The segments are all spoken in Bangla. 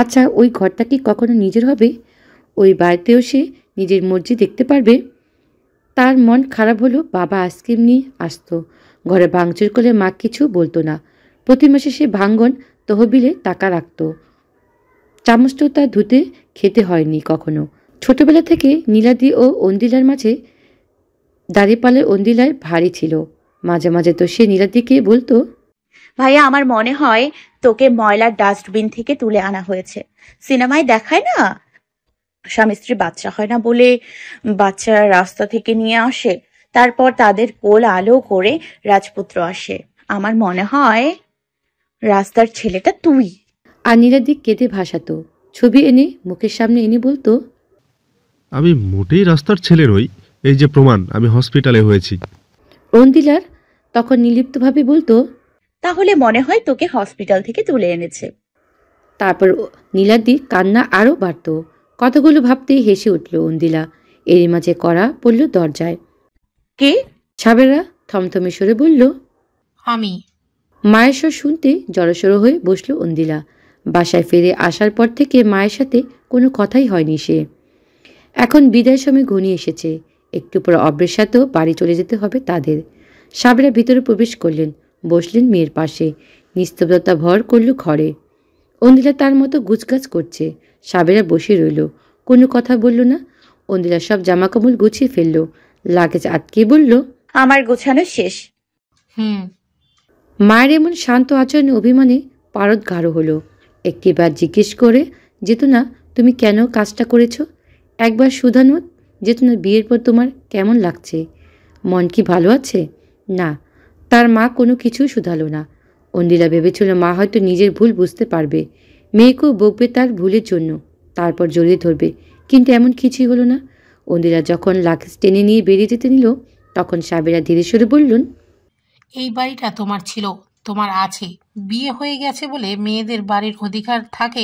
আচ্ছা, ওই ঘরটা কি কখনো নিজের হবে? ওই বাড়িতেও সে নিজের মর্জি দেখতে পারবে? তার মন খারাপ হলো। বাবা আইসক্রিম নিয়ে আসতো, ঘরে ভাঙচুর করলে মা কিছু বলতো না। প্রতি মাসে সে ভাঙ্গন তহবিলে টাকা রাখত। চামচটাও তার ধুতে খেতে হয়নি কখনো। ছোটবেলা থেকে নীলাদি ও অন্দিলার মাঝে দাঁড়িপাল্লার অন্দিলার ভারী ছিল। মাঝে মাঝে তো সে নীলাদিকে বলতো, ভাইয়া, আমার মনে হয় তোকে ময়লার ডাস্টবিন থেকে তুলে আনা হয়েছে। সিনেমায় দেখায় না, স্বামী স্ত্রী বাচ্চা হয় না বলে বাচ্চারা রাস্তা থেকে নিয়ে আসে, তারপর তাদের কোল আলো করে রাজপুত্র আসে। আমার মনে হয় রাস্তার ছেলেটা তুই। আর নীলাদি কেঁদে ভাসাতো। ছবি এনে মুখের সামনে এনে বলতো, আমি মোটেই রাস্তার ছেলে নই, এই যে প্রমাণ, আমি হসপিটালে হয়েছি। অন্দিলার তখন নির্লিপ্তভাবে বলতো, তাহলে মনে হয় তোকে হসপিটাল থেকে তুলে এনেছে। তারপর নীলাদির কান্না আরও বাড়ত। কথাগুলো ভাবতেই হেসে উঠল অন্দিলা। এরই মাঝে কড়া পড়ল দরজায়। কে? সাবেরা থমথমে সরে বলল, আমি। মায়ের স্বর শুনতে জড়সড় হয়ে বসল অন্দিলা। বাসায় ফিরে আসার পর থেকে মায়ের সাথে কোনো কথাই হয়নি সে। এখন বিদায় সময় ঘনিয়ে এসেছে। একটু পর অব্রের সাথেও বাড়ি চলে যেতে হবে তাদের। সাবেরা ভিতরে প্রবেশ করলেন, বসলেন মেয়ের পাশে। নিস্তব্ধতা ভর করল ঘরে। অন্দিলা তার মতো গুছগাছ করছে। সাবেরা বসে রইল, কোনো কথা বলল না। অন্দিলা সব জামাকাপড় গুছিয়ে ফেলল, লাগেজ আটকে বলল, আমার গোছানো শেষ। হুম। মায়ের এমন শান্ত আচরণে অভিমানে পারদ গাঢ় হলো। একটিবার জিজ্ঞেস করে যেত না, তুমি কেন কাজটা করেছ? একবার শুধানো যেত না, বিয়ের পর তোমার কেমন লাগছে? মন কি ভালো আছে? না, তার মা কোনো কিছুই শুধালো না। অন্দিলা ভেবেছিল মা হয়তো নিজের ভুল বুঝতে পারবে, মেয়েকেও বকবে তার ভুলের জন্য, তারপর জড়িয়ে ধরবে। কিন্তু এমন কিছুই হলো না। অন্দিলা যখন লাগেজ টেনে নিয়ে বেরিয়ে যেতে নিল, তখন সাবেরা ধীরে সরে বললেন, এই বাড়িটা তোমার ছিল, তোমার আছে। বিয়ে হয়ে গেছে বলে মেয়েদের বাড়ির অধিকার থাকে,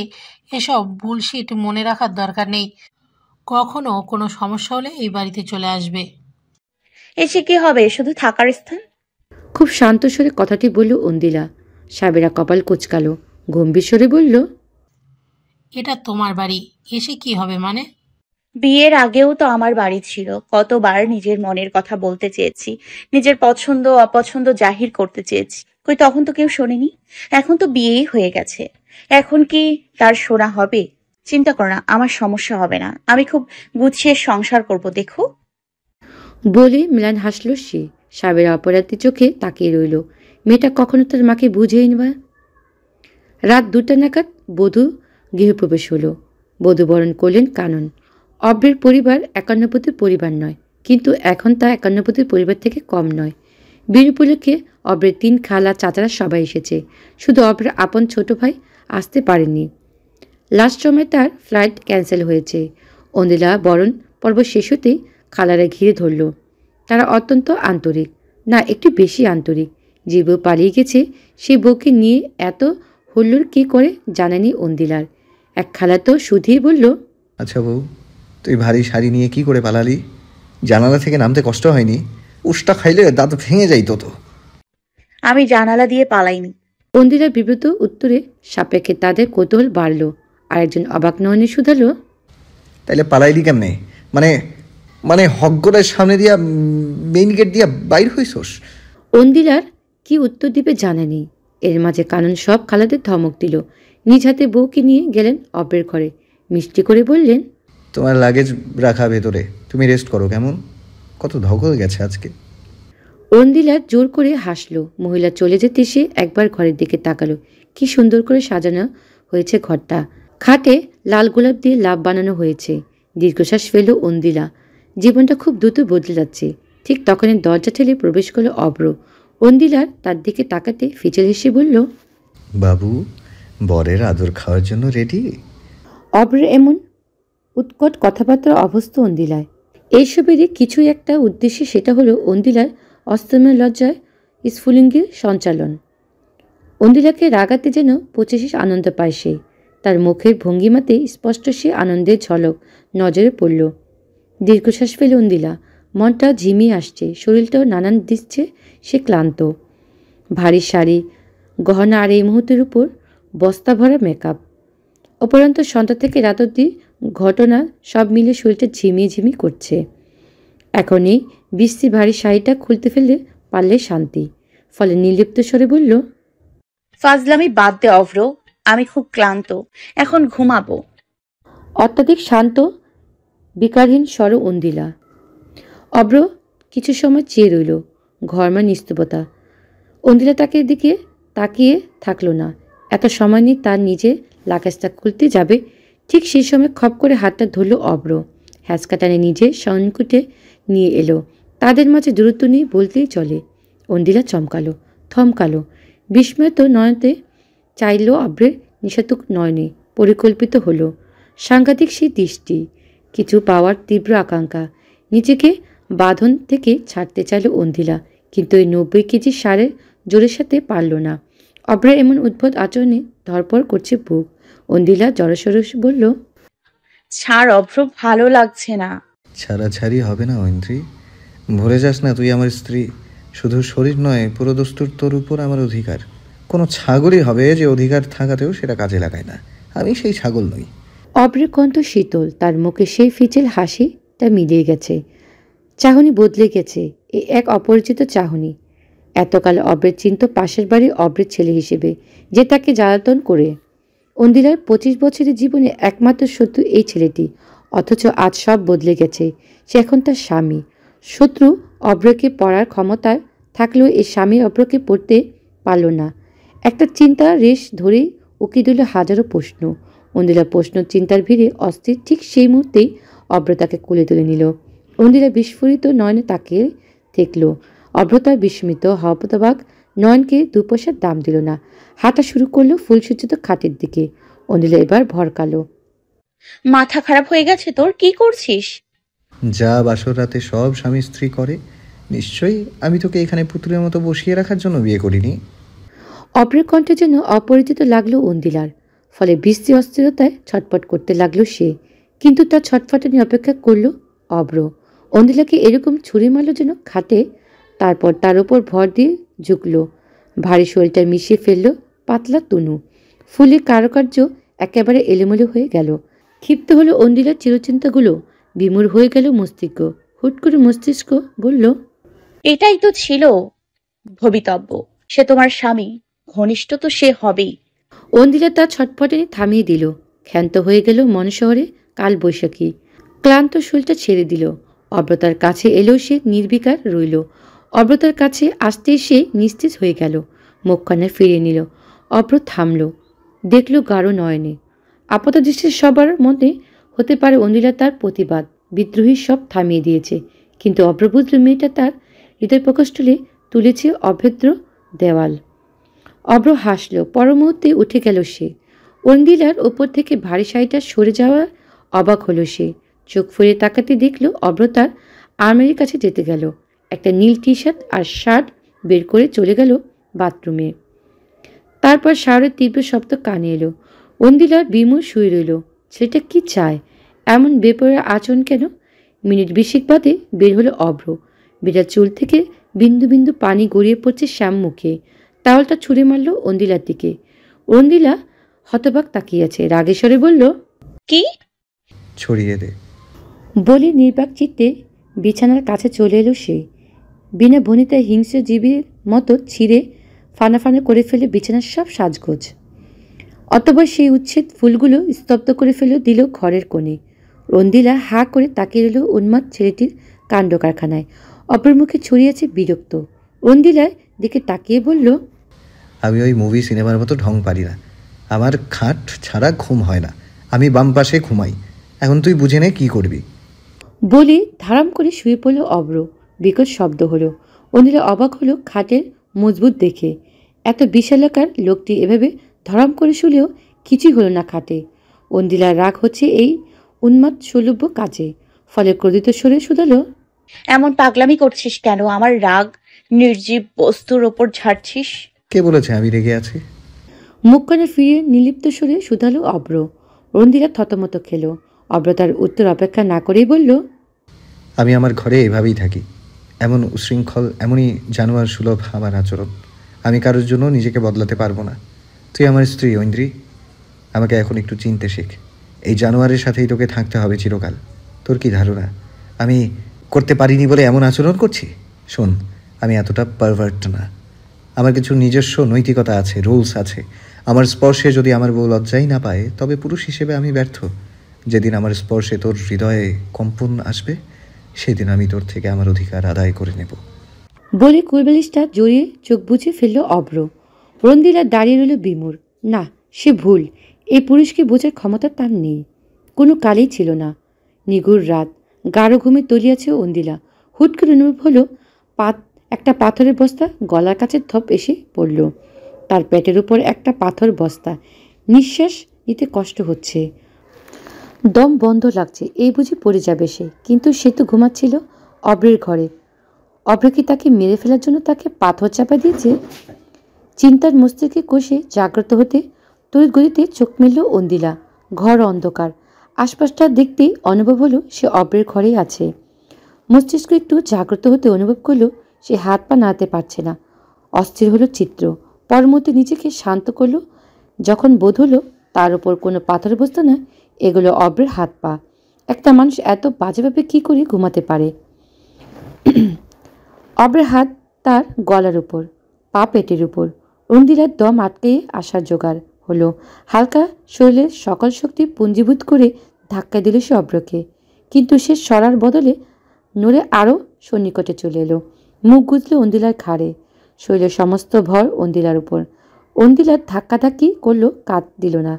এসব বুলশিট মনে রাখার দরকার নেই। কখনো কোনো সমস্যা হলে এই বাড়িতে চলে আসবে। এসে কি হবে, শুধু থাকার স্থান। খুব শান্ত স্বরে কথাটি বলল অন্দিলা। সাবেরা কপাল কুঁচকাল, গম্ভীর স্বরে বলল, এটা তোমার বাড়ি, এসে কি হবে মানে? বিয়ের আগেও তো আমার বাড়ি ছিল। কতবার নিজের মনের কথা বলতে চেয়েছি, নিজের পছন্দ অপছন্দ জাহির করতে চেয়েছি, কই তখন তো কেউ শোনেনি। এখন তো বিয়েই হয়ে গেছে, এখন কি তার শোনা হবে? চিন্তা করো না, আমার সমস্যা হবে না। আমি খুব গুছিয়ে সংসার করব, দেখো। বলে মিলান হাসল সে। সাবেরা অপরাধী চোখে তাকিয়ে রইল। মেয়েটা কখনো তার মাকে বুঝেই না। রাত 2টা নাগাদ বধূ গৃহপ্রবেশ হলো। বধূ বরণ করলেন কানন। অব্রের পরিবার 51পতির পরিবার নয়, কিন্তু এখন তা 51পতির পরিবার থেকে কম নয়। বিয়ের উপলক্ষে অব্রের 3 খালা চাচারা সবাই এসেছে। শুধু অব্রের আপন ছোট ভাই আসতে পারেনি। লাস্ট সময় তার ফ্লাইট ক্যান্সেল হয়েছে। অন্দিলা বরণ পর্ব শেষ হতেই খালারা ঘিরে ধরল। তারা অত্যন্ত আন্তরিক, না একটু বেশি আন্তরিক। যে বউ পালিয়ে গেছে সেই বউকে নিয়ে এত হুল্লোড় কী করে জানেনি অন্দিলার। এক খালা তো শুধিয়ে বলল, আচ্ছা বউ, তুই ভারী শাড়ি নিয়ে কি করে পালালি? জানালা থেকে নামতে কষ্ট হয়নি? উষ্টা খাইলে দাঁত ভেঙে যাইতো তো। আমি জানালা দিয়ে পালাইনি। অন্দিলার বিব্রত উত্তরে সাপেক্ষে তাদের কৌতূহল বাড়ল। আরেকজন অবাক নয়নে শুধালো, তাইলে পালাইলি কেমনে? মানে মানে হকগড়ের সামনে দিয়া মেইন গেট দিয়া বাইর হইছস? অন্দিলার কি উত্তর দিবে জানা নেই। এর মাঝে কানন সব খালাদের ধমক দিল। নিজ হাতে বউকে নিয়ে গেলেন অব্রের ঘরে। মিষ্টি করে বললেন, তোমার লাগেজ রাখা ভেতরে, তুমি রেস্ট করো কেমন? কত ধকল গেছে আজকে। অন্দিলা জোর করে হাসল। মহিলা চলে যেতে সে একবার ঘরের দিকে তাকালো। কি সুন্দর করে সাজানো হয়েছে ঘরটা। খাটে লাল গোলাপ দিয়ে লাভ বানানো হয়েছে। দীর্ঘশ্বাস ফেলল অন্দিলা। জীবনটা খুব দ্রুত বদলে যাচ্ছে। ঠিক তখনই দরজা ঠেলে প্রবেশ করল অব্র। অন্দিলার তার দিকে তাকাতে ফিচেল হেসে বলল, বাবু, বরের আদর খাওয়ার জন্য রেডি? অব্রের এমন উৎকট কথাবার্তার অভ্যস্ত অন্দিলায়। এইসবেরই কিছু একটা উদ্দেশ্যে, সেটা হলো অন্দিলার অস্তময় লজ্জায় স্ফুলিঙ্গের সঞ্চালন। অন্দিলাকে রাগাতে যেন 25 আনন্দ পায় সে। তার মুখের ভঙ্গিমাতে স্পষ্ট সে আনন্দের ঝলক নজরে পড়ল। দীর্ঘশ্বাস ফেল অন্দিলা। মনটা ঝিমিয়ে আসছে, শরীরটাও নানান দিচ্ছে। সে ক্লান্ত। ভারী শাড়ি, গহনা আর এই মুহূর্তের উপর বস্তা ভরা মেকআপ। অপরান্ত সন্ধ্যা থেকে রাত অব্দি ঘটনা সব মিলে শরীরটা ঝিমিয়ে ঝিমিয়ে করছে। এখন এই বৃষ্টি ভারী শাড়িটা খুলতে ফেললে পারলে শান্তি। ফলে নির্লিপ্ত স্বরে বলল, ফাজলামি বাদ দে অভ্র, আমি খুব ক্লান্ত, এখন ঘুমাবো। অত্যাধিক শান্ত বিকারহীন স্বর অন্দিলা। অভ্র কিছু সময় চেয়ে রইল। ঘরমা নিস্তবতা। অন্দিলা তাকে দিকে তাকিয়ে থাকলো না। এত সময় নিয়ে তার নিজে লাকেজটা খুলতে যাবে, ঠিক সেই সময় খপ করে হাতটা ধরল অভ্র। হ্যাঁচকাটানে নিজে শয়নকুটে নিয়ে এলো। তাদের মাঝে দূরত্ব নেই বলতেই চলে। অন্দিলা চমকালো, থমকালো। বিস্ময়ত নয়তে চাইল অভ্রের নিষেধক নয়নে। পরিকল্পিত হলো। সাংঘাতিক সেই দৃষ্টি, কিছু পাওয়ার তীব্র আকাঙ্ক্ষা। নিজেকে বাঁধন থেকে ছাড়তে চাইল অন্দিলা, কিন্তু ওই 90 কেজি সারের জোরের সাথে পারল না। অভ্রের এমন উদ্ভট আচরণে ধরপড় করছে বুক। অন্দিলা জড়সড় বলল, ছাড় অভ্র, ভালো লাগছে না। ছাড়াছাড়ি হবে না ঐন্দ্রী, ভরে যাস না, তুই আমার স্ত্রী। শুধু শরীর নয়, পুরো দস্তুর তোর উপর আমার অধিকার। কোনো ছাগলই হবে যে অধিকার থাকাতেও সেটা কাজে লাগায় না। আমি সেই ছাগল নই। অভ্রের কণ্ঠ শীতল, তার মুখে সেই ফিচেল হাসিটা মিলিয়ে গেছে। চাহনি বদলে গেছে, এক অপরিচিত চাহনি। এতকাল অভ্রের চিন্ত পাশের বাড়ি অভ্রের ছেলে হিসেবে, যে তাকে জ্বালাতন করে। অন্দিলার 25 বছরের জীবনে একমাত্র শত্রু এই ছেলেটি, অথচ আজ সব বদলে গেছে। সে এখন তার স্বামী। শত্রু অভ্রকে পড়ার ক্ষমতা থাকলেও এই স্বামী অভ্রকে পড়তে পারল না। একটা চিন্তা রেশ ধরেই উকি দিল হাজারো প্রশ্ন। অন্দিলা প্রশ্ন চিন্তার ভিড়ে অস্থির। ঠিক সেই মুহূর্তেই অভ্র তাকে কোলে তুলে নিল। অন্দিলা বিস্ফোরিত নয়নে তাকিয়ে দেখল। অভ্র তার বিস্মিত হতবাক নয়নকে 2 পয়সার দাম দিল না। হাঁটা শুরু করলো ফুলসজ্জিত খাটের দিকে। অন্দিলা এবার ভরকালো। মাথা খারাপ হয়ে গেছে তোর? কি করছিস? যা বাসর রাতে সব স্বামী স্ত্রী করে। নিশ্চয়ই আমি তোকে এখানে পুতুলের মতো বসিয়ে রাখার জন্য বিয়ে করিনি। অভ্রের কণ্ঠে যেন অপরিচিত লাগলো অন্দিলার। ফলে বৃষ্টি অস্থিরতায় ছটফট করতে লাগলো সে। কিন্তু তার ছটফটানি অপেক্ষা করলো অভ্র। অন্দিলাকে এরকম ছুরি মারল যেন খাটে, তারপর তার উপর ভর দিয়ে ঝুঁকলো। ভারী শরীরটা মিশিয়ে ফেললো পাতলা তনু। ফুলের কারুকার্য একেবারে এলোমেলো হয়ে গেল। ক্ষিপ্ত হলো অন্দিলার চিরচিন্তাগুলো। বিমূঢ় হয়ে গেল মস্তিষ্ক। হুট করে মস্তিষ্ক বলল, এটাই তো ছিল ভবিতব্য। সে তোমার স্বামী, ঘনিষ্ঠ তো সে হবেই। অন্দিলা তার ছটফটানি থামিয়ে দিল। ক্ষান্ত হয়ে গেল মনশহরে কাল বৈশাখী। ক্লান্ত শরীরটা ছেড়ে দিল। অব্রতার কাছে এলেও সে নির্বিকার রইল। অব্রতার কাছে আসতে সে নিস্তেজ হয়ে গেল। মুখখানে ফিরিয়ে নিল। অব্র থামল, দেখল গাঢ় নয়নে। আপাত দৃষ্টির সবার মধ্যে হতে পারে অন্দিলা তার প্রতিবাদ বিদ্রোহী সব থামিয়ে দিয়েছে, কিন্তু অব্র বুঝল মেয়েটা তার হৃদয় প্রকোষ্ঠলে তুলেছে অভেদ্র দেওয়াল। অভ্র হাসল। পর মুহূর্তে উঠে গেল সে। অন্দিলার ওপর থেকে ভারী শাড়িটা সরে যাওয়া অবাক হলো সে। চোখ ফুরিয়ে তাকাতে দেখল অভ্র তার আলমারির কাছে যেতে গেল। একটা নীল টি শার্ট আর শার্ট বের করে চলে গেল বাথরুমে। তারপর শাওরের তীব্র শব্দ কানে এলো। অন্দিলা বিমূঢ় শুয়ে রইল। ছেলেটা কি চায়? এমন বেপরোয়া আচরণ কেন? মিনিট 20 বাদে বের হলো অভ্র। বিড়ার চুল থেকে বিন্দু বিন্দু পানি গড়িয়ে পড়ছে শ্যাম মুখে। তাওয়ালটা ছুঁড়ে মারল অন্দিলার দিকে। অন্দিলা হতবাক তাকিয়েছে। রাগেশ্বরে বলল, কি? ছড়িয়ে দে। বলে নির্বাক চিত্তে বিছানার কাছে চলে এলো সে। বিনা ভনিতায় হিংস্র জীবীর মতো ছিঁড়ে ফানা ফানা করে ফেলে বিছানার সব সাজগোজ। অতঃপর সেই উচ্ছেদ ফুলগুলো স্তব্ধ করে ফেলে দিল ঘরের কোণে। অন্দিলা হা করে তাকিয়ে রইল উন্মাদ ছেলেটির কাণ্ড কারখানায়। অপর মুখে ছড়িয়েছে বিরক্ত। অন্দিলার দিকে তাকিয়ে বলল, আমি ওই মুভি সিনেমার মতো ঢং পারি না। আমার খাট ছাড়া ঘুম হয় না। আমি বাম পাশে ঘুমাই। এখন তুই বুঝে নে কি করবি। বলে ধারাম করে শুয়ে পড়ল অভ্র। বিকট শব্দ হলো। অন্দিলা অবাক হলো খাটের মজবুত দেখে। এত বিশালাকার লোকটি এভাবে ধরাম করে শুলেও কিছুই হলো না খাটে। অন্দিলার রাগ হচ্ছে এই উন্মাদ সুলভ্য কাজে। ফলে ক্রোধিত স্বরে শুধালো, এমন পাগলামি করছিস কেন? আমার রাগ নির্জীব বস্তুর ওপর ঝাড়ছিস। কে বলেছে আমি রেগে আছি? মুখখানে ফিরিয়ে নিলিপ্ত স্বরে শুধালো অভ্র। অন্দিলা থতমত খেল। অভ্র তার উত্তর অপেক্ষা না করেই বলল, আমি আমার ঘরে এভাবেই থাকি। এমন উশৃঙ্খল, এমনই জানোয়ার সুলভ আমার আচরণ। আমি কারোর জন্য নিজেকে বদলাতে পারবো না। তুই আমার স্ত্রী ঐন্দ্রী। আমাকে এখন একটু চিনতে শেখ। এই জানোয়ারের সাথেই তোকে থাকতে হবে চিরকাল। তোর কি ধারণা আমি করতে পারিনি বলে এমন আচরণ করছি? শোন, আমি এতটা পারভার্ট না। আমার কিছু নিজস্ব নৈতিকতা আছে, রুলস আছে। আমার স্পর্শে যদি আমার বউ লজ্জাই না পায়, তবে পুরুষ হিসেবে আমি ব্যর্থ। যেদিন আমার স্পর্শে তোর হৃদয়ে কম্পন আসবে, সেদিন আমি তোর থেকে আমার অধিকার আদায় করে নেব। বলে কুলবালিশটা জড়িয়ে চোখ বুঝে ফেলল অব্র। রন্দিলা দাঁড়িয়ে রইল বিমূঢ়। না, সে ভুল। এই পুরুষকে বোঝার ক্ষমতা তার নেই, কোনো কালেই ছিল না। নিগুড় রাত, গাঢ় ঘুমে তলিয়াছে অন্দিলা। হুট করে অনুভব হলো একটা পাথরের বস্তা গলার কাছে থপ এসে পড়ল। তার পেটের উপর একটা পাথর বস্তা। নিঃশ্বাস নিতে কষ্ট হচ্ছে, দম বন্ধ লাগছে। এই বুঝি পড়ে যাবে সে। কিন্তু সে তো ঘুমাচ্ছিল অব্রের ঘরে। অব্র কি তাকে মেরে ফেলার জন্য তাকে পাথর চাপা দিয়েছে? চিন্তার মস্তিষ্কে কষে জাগ্রত হতে তড়িৎ গতিতে চোখ মেলল অন্দিলা। ঘর অন্ধকার। আশপাশটা দেখতেই অনুভব হলো সে অব্রের ঘরেই আছে। মস্তিষ্ক একটু জাগ্রত হতে অনুভব করলো সে হাত পা নাড়াতে পারছে না। অস্থির হলো চিত্র। পরমুহূর্তে নিজেকে শান্ত করলো যখন বোধ হলো তার উপর কোনো পাথর বস্তা না, এগুলো অব্রের হাত পা। একটা মানুষ এত বাজেভাবে কি করে ঘুমাতে পারে? অব্রের হাত তার গলার উপর, পা পেটের উপর। অন্দিলার দম আটকে আসার জোগাড় হলো। হালকা শরীরের সকল শক্তি পুঞ্জীভূত করে ধাক্কা দিল সে অব্রকে। কিন্তু সে সরার বদলে নড়ে আরও সন্নিকটে চলে এলো। মুখ গুজলে অন্দিলার ঘাড়ে। শরীরের সমস্ত ভর অন্দিলার উপর। অন্দিলার ধাক্কাধাক্কি করলো, কাঁধ দিল না।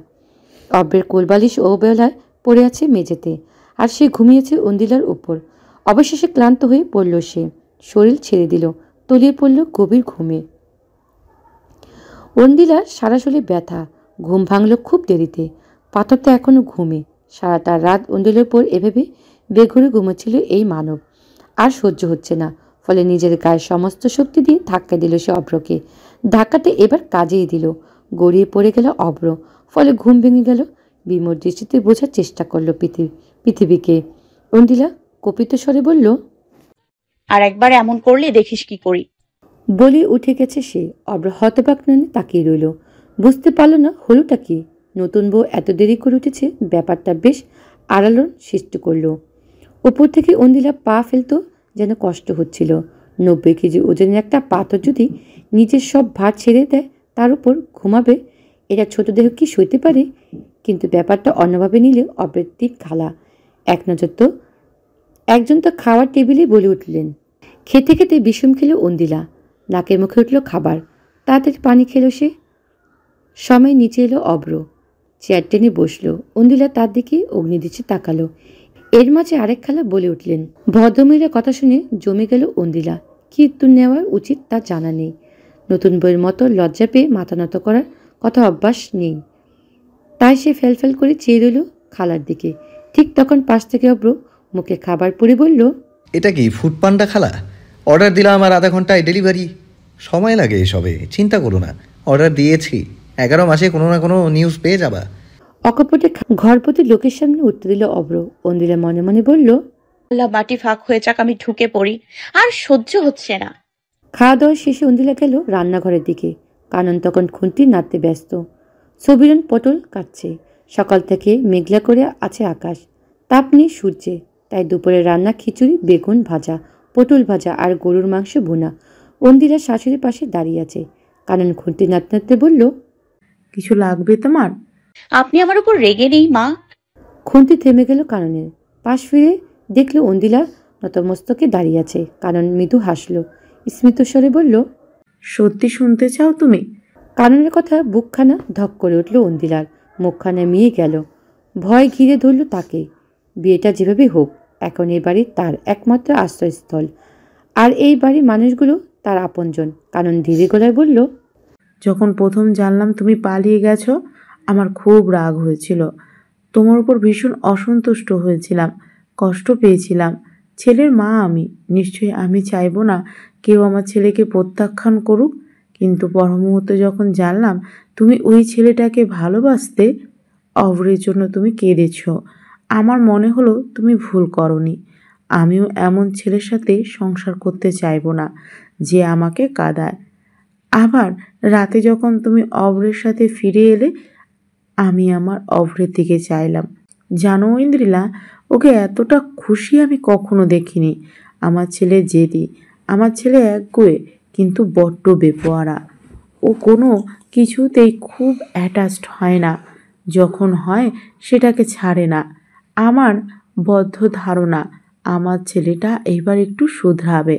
অব্রের কোলবালিশ অবহেলায় পড়ে আছে মেঝেতে, আর সে ঘুমিয়েছে অন্দিলার উপর। অবশেষে ক্লান্ত হয়ে পড়ল সে, শরীর ছেড়ে দিল, তলিয়ে পড়ল গভীর ঘুমে। অন্দিলার সারা শরীরে ব্যথা। ঘুম ভাঙল খুব দেরিতে। পাথরটা এখনো ঘুমে। সারাটা রাত অন্দিলার উপর এভাবে বেঘরে ঘুমোচ্ছিল এই মানব। আর সহ্য হচ্ছে না, ফলে নিজের গায়ের সমস্ত শক্তি দিয়ে ধাক্কা দিল সে অব্রকে। ধাক্কাতে এবার কাজেই দিল। গড়িয়ে পড়ে গেল অব্র, ফলে ঘুম ভেঙে গেল। বিমূঢ় দৃষ্টিতে বোঝার চেষ্টা করল পৃথিবীকে। অন্দিলা কপিত স্বরে বলল, আর একবার এমন করলে দেখিস কি করি। বলে উঠে গেছে সে। অব্র হতবাক নয়নে তাকিয়ে রইল। বুঝতে পারল না হলোটা কি। নতুন বউ এত দেরি করে উঠেছে, ব্যাপারটা বেশ আড়ালন সৃষ্টি করল। ওপর থেকে অন্দিলা পা ফেলতো যেন কষ্ট হচ্ছিল। 90 কেজি ওজনের একটা পাথর যদি নিজের সব ভার ছেড়ে দেয়, তার উপর ঘুমাবে, এটা ছোট দেহ কি সইতে পারে? কিন্তু ব্যাপারটা অন্যভাবে নিলে অব্রের দিক খালা। একজন তো খাওয়ার টেবিলে বলে উঠলেন। খেতে খেতে বিষম খেল অন্দিলা। নাকের মুখে উঠল খাবার। তাড়াতাড়ি পানি খেল সে। সময় নিচে এলো অব্র, চেয়ার টেনে বসলো। অন্দিলা তার দিকে অগ্নিদৃষ্টি তাকালো। এর মাঝে আরেক খালা বলে উঠলেন। ভদ্রমহিলার কথা শুনে জমে গেল অন্দিলা। কি উত্তর নেওয়া উচিত তা জানা নেই। নতুন বইয়ের মতো লজ্জা পেয়ে মাথা নত করার কথা অভ্যাস নেই, তাই সে ফেলফেল করে চেয়ে রইল খালার দিকে। ঠিক তখন পাশ থেকে অব্র মুখে খাবার পরে বলল, এটা কি ফুড পান্ডা খালা? অর্ডার দিলাম আর আধা ঘন্টায় ডেলিভারি। সময় লাগে এসবে, চিন্তা করো না। অর্ডার দিয়েছি, 11 মাসে কোনো না কোনো নিউজ পেয়ে যাবা। অকপটে ঘরপতি লোকের সামনে উত্তর দিল অব্র। অন্দিলা মনে মনে বলল, আল্লাহ মাটি ফাঁক হয়ে যাক, আমি ঢুকে পড়ি, আর সহ্য হচ্ছে না। খাওয়া দাওয়া শেষে অন্দিলা গেল রান্নাঘরের দিকে। কানন তখন খুন্তি নাড়তে ব্যস্ত। সবিরন পটল কাটছে। সকাল থেকে মেঘলা করে আছে আকাশ, তাপ নেই সূর্যে। তাই দুপুরে রান্না খিচুড়ি, বেগুন ভাজা, পটল ভাজা আর গরুর মাংস ভুনা। অন্দিলা শাশুড়ির পাশে দাঁড়িয়ে আছে। কানন খুন্তি নাড়তে নাড়তে বলল, কিছু লাগবে তোমার? আপনি আমার উপর রেগে নেই মা? খুন্তি থেমে গেল কাননের। পাশ ফিরে দেখল অন্দিলা নতমস্তকে দাঁড়িয়ে আছে। কানন মৃদু হাসল, স্মিত স্বরে বলল, সত্যি শুনতে চাও তুমি? কাননের কথা বুকখানা ধক করে উঠল অন্দিলার। মুখখানা মিয়ে গেল। ভয় ঘিরে ধরল তাকে। বিয়েটা যেভাবে হোক, এখন এই বাড়ি তার একমাত্র আশ্রয়স্থল, আর এই বাড়ির মানুষগুলো তার আপনজন। কানন ধীরে গলায় বলল, যখন প্রথম জানলাম তুমি পালিয়ে গেছো, আমার খুব রাগ হয়েছিল। তোমার উপর ভীষণ অসন্তুষ্ট হয়েছিলাম, কষ্ট পেয়েছিলাম। ছেলের মা আমি, নিশ্চয়ই আমি চাইবো না কেউ আমার ছেলেকে প্রত্যাখ্যান করুক। কিন্তু পর মুহূর্তে যখন জানলাম তুমি ওই ছেলেটাকে ভালোবাসতে, অভ্রের জন্য তুমি কেঁদেছ, আমার মনে হলো তুমি ভুল করনি। আমিও এমন ছেলের সাথে সংসার করতে চাইবো না যে আমাকে কাঁদায়। আবার রাতে যখন তুমি অভ্রের সাথে ফিরে এলে, আমি আমার অভ্রের দিকে চাইলাম। জানো ইন্দ্রিলা, ওকে এতটা খুশি আমি কখনো দেখিনি। আমার ছেলে জেদি, আমার ছেলে একগুঁয়ে কিন্তু বড্ড বেপরোয়া। ও কোনো কিছুতেই খুব অ্যাটাচড হয় না, যখন হয় সেটাকে ছাড়ে না। আমার বদ্ধ ধারণা আমার ছেলেটা এবার একটু শুধরাবে,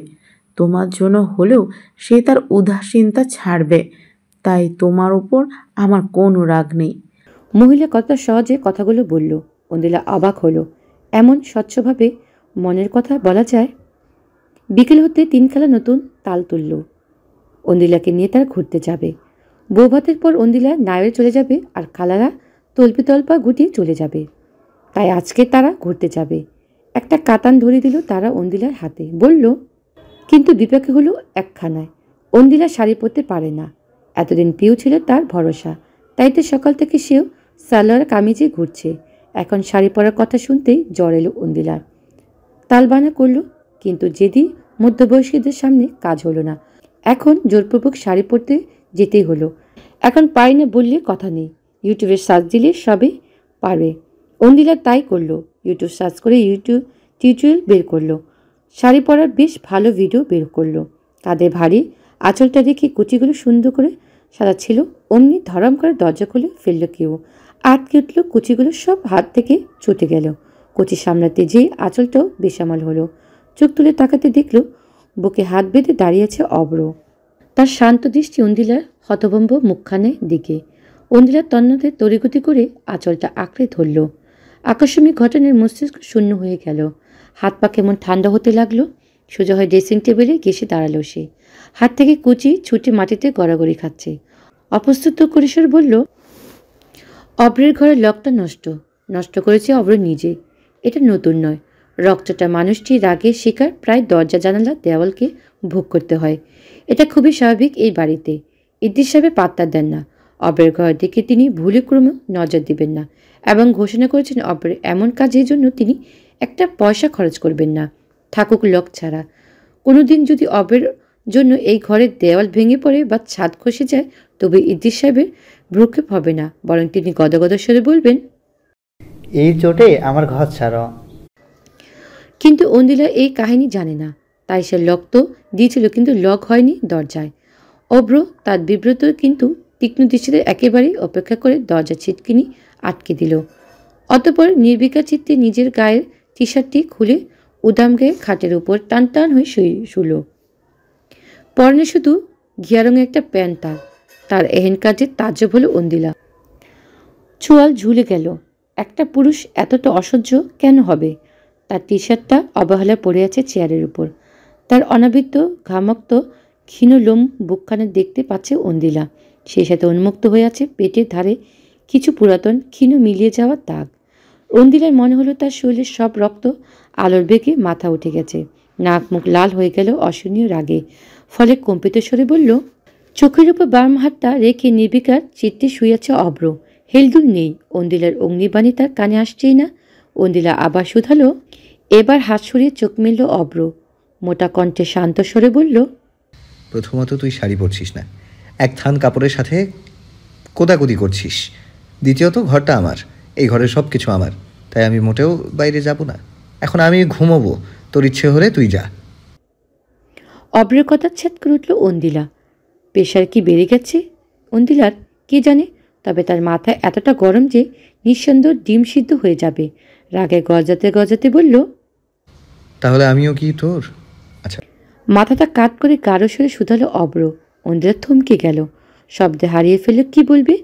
তোমার জন্য হলেও সে তার উদাসীনতা ছাড়বে। তাই তোমার উপর আমার কোনো রাগ নেই। মহিলা কত সহজে কথাগুলো বলল। অন্দিলা অবাক হলো, এমন স্বচ্ছভাবে মনের কথা বলা যায়। বিকেল হতে তিনখালা নতুন তাল তুলল। অন্দিলাকে নিয়ে তারা ঘুরতে যাবে। বৌভাতের পর অন্দিলা নায়ের চলে যাবে আর খালারা তল্পি তল্পা গুটিয়ে চলে যাবে। তাই আজকে তারা ঘুরতে যাবে। একটা কাতান ধরে দিল তারা অন্দিলার হাতে, বলল, কিন্তু বিপাকে হলো একখানায়, অন্দিলা শাড়ি পরতে পারে না। এতদিন পিউ ছিল তার ভরসা, তাই তো সকাল থেকে সেও সালোয়ার কামিজে ঘুরছে। এখন শাড়ি পরার কথা শুনতেই জ্বর এলো অন্দিলার। তালবানা করল, কিন্তু যেদি মধ্যবয়স্কদের সামনে কাজ হলো না। এখন জোরপূর্বক শাড়ি পরতে যেতেই হলো। এখন পারি না বললে কথা নেই, ইউটিউবে সার্চ দিলে সবে পারবে। অন্দিলা তাই করলো। ইউটিউব সার্চ করে ইউটিউব টিউটোরিয়াল বের করলো। শাড়ি পরার বেশ ভালো ভিডিও বের করলো। কাঁধে ভারী আঁচলটা দেখে কুচিগুলো সুন্দর করে সাজাচ্ছিল, অমনি ধরম করে দরজা খুলে ফেলল কেউ। আটকে উঠল, কুচিগুলো সব হাত থেকে ছুটে গেল। কুচি সামলাতে যেয়ে আঁচলটাও বেসামাল হলো। চোখ তুলে তাকাতে দেখল বুকে হাত বেঁধে দাঁড়িয়ে আছে অব্র। তার শান্ত দৃষ্টি অন্দিলার হতভম্ব মুখখানের দিকে। অন্দিলার তন্নতে তড়িগতি করে আঁচলটা আঁকড়ে ধরল। আকস্মিক ঘটনার মস্তিষ্ক শূন্য হয়ে গেল। হাত পা কেমন ঠান্ডা হতে লাগলো। সোজা হয়ে ড্রেসিং টেবিলে ঘেসে দাঁড়ালো সে। হাত থেকে কুচি ছুটে মাটিতে গড়াগড়ি খাচ্ছে। অপ্রস্তুত করিসর বলল, অব্রের ঘরের লকটা নষ্ট করেছে অব্র নিজে। এটা নতুন নয়। রক্তটা মানুষটি রাগের শিকার প্রায় দরজা জানালা দেওয়ালকে ভোগ করতে হয়। এটা খুবই স্বাভাবিক এই বাড়িতে। ইদ্রিস সাহেব পাত্তা দেন না। অব্রের ঘরের দিকে তিনি ভুলে ক্রমে নজর দিবেন না এবং ঘোষণা করেছেন অব্রের এমন কাজের জন্য তিনি একটা পয়সা খরচ করবেন না, থাকুক লক ছাড়া। কোনোদিন যদি অব্রের জন্য এই ঘরের দেওয়াল ভেঙে পড়ে বা ছাদ খসে যায়, তবে ইদ্রিস সাহেবের ভ্রুক্ষেপ হবে না, বরং তিনি গদগদ স্বরে বলবেন, এই চোটে আমার ঘর ছাড়ো। কিন্তু অন্দিলা এই কাহিনী জানে না। তাই সে লক তো দিয়েছিল, কিন্তু লক হয়নি দরজায়। অব্র তার বিব্রত কিন্তু তীক্ষ্ণ দৃষ্টিতে একেবারেই অপেক্ষা করে দরজা ছিটকিনি আটকে দিল। অতঃপর নির্বিকার চিত্তে নিজের গায়ের টি শার্টটি খুলে উদাম গায়ে খাটের উপর টান টান হয়ে শুল। পরনে শুধু ঘিয়া রঙের একটা প্যান্ট। তার এহেন কাজে তাজ্জব হলো অন্দিলা। চোয়াল ঝুলে গেল। একটা পুরুষ এতটা অসহ্য কেন হবে? তার টি শার্টটা অবহেলা পড়ে আছে চেয়ারের উপর। তার অনাবৃত ঘামাক্ত ক্ষীণ লোম বুকখানে দেখতে পাচ্ছে অন্দিলা। সেই সাথে উন্মুক্ত হয়ে আছে পেটের ধারে কিছু পুরাতন ক্ষীণ মিলিয়ে যাওয়ার দাগ। অন্দিলার মনে হলো তার শরীরের সব রক্ত আলোর বেগে মাথা উঠে গেছে। নাক মুখ লাল হয়ে গেল অসহনীয় রাগে। ফলে কম্পিত স্বরে বলল, চোখের উপর বাম হাতটা রেখে নির্বিকার চিত্তে শুয়েছে অব্র। হেলদুল নেই। অন্দিলার অগ্নিবাণী তার কানে আসছেই না। অন্দিলা আবার শুধালো। এবার হাত সরিয়ে চোখ মেলল অব্র। মোটা কণ্ঠে শান্ত স্বরে বলল, প্রথমত তুই শাড়ি পরছিস না, এক থান কাপড়ের সাথে কোদাকুদি করছিস। দ্বিতীয়ত ঘরটা আমার, এই ঘরের সব কিছু আমার, তাই আমি মোটেও বাইরে যাব না। এখন আমি ঘুমোবো, তোর ইচ্ছে হলে তুই যা। অব্রের কথা ছেদ করে উঠল অন্দিলা। প্রেশার কি বেড়ে গেছে অন্দিলার কে জানে, তবে তার মাথায় এতটা গরম যে নিঃসন্দেহ ডিম সিদ্ধ হয়ে যাবে। রাগে গজাতে গজাতে বলল, তাহলে আমিও কি তোর? আচ্ছা। মাথাটা কাট করে গাঢ় স্বরে শুধালো অব্র। অন্দিলা থমকে গেল। শব্দে হারিয়ে ফেলল কি বলবে।